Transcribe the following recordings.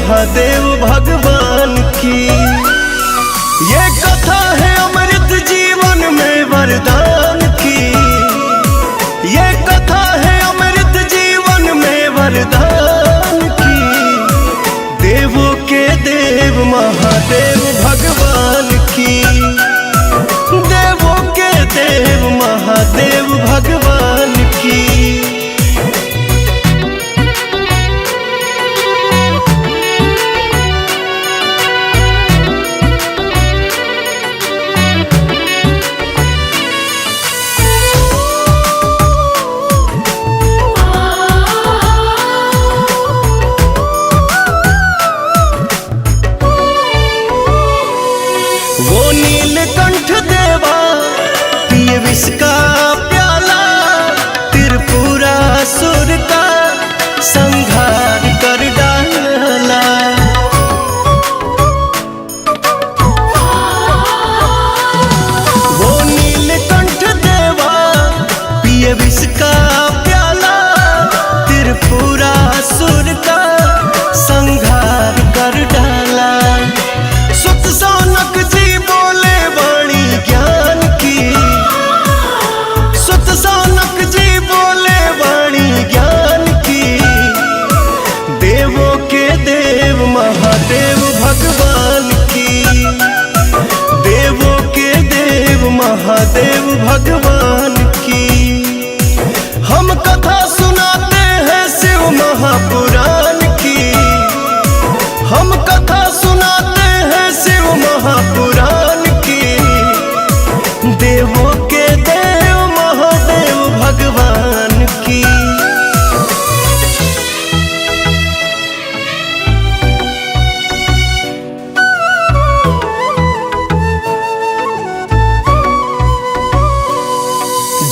महादेव भगवान की। ये कथा है अमृत जीवन में वरदान की। ये कथा है अमृत जीवन में वरदान की। देवों के देव महादेव भगवान की। देवों के देव महादेव भगवान की। वो नीलकंठ देवा पिए विष का प्याला, त्रिपुरासुर का संहार कर डाला। वो नीलकंठ देवा पिए विष का प्याला, त्रिपुरासुर का संहार कर डाला। सुत सौनक जी बोले वाणी ज्ञान की। सुत सौनक जी बोले वाणी ज्ञान की। देवों के देव महादेव भगवान की। देवों के देव महादेव भगवान की। हम कथा सुनाते हैं शिव महापुराण की। हम कथा सुनाते हैं शिव महापुराण की। देवों के देव महादेव भगवान की।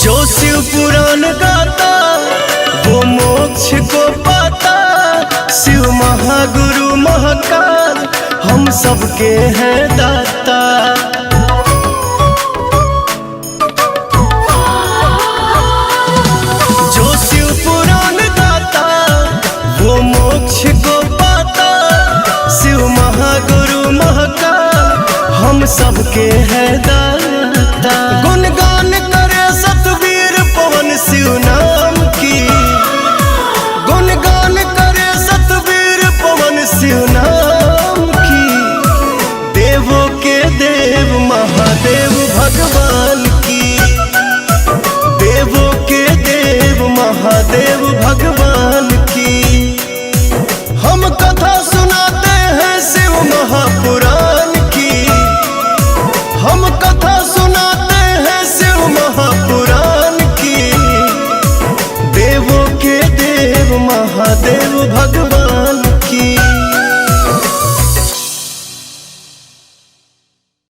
जो शिव पुराण गाता वो मोक्ष को पाता। शिव महागुरु महाकाल हम सबके हैं दाता। जो शिव पुराण गाता वो मोक्ष को पाता। शिव महागुरु महाकाल हम सबके हैं दाता। गुणगान करे सतवीर पवन शिव नाम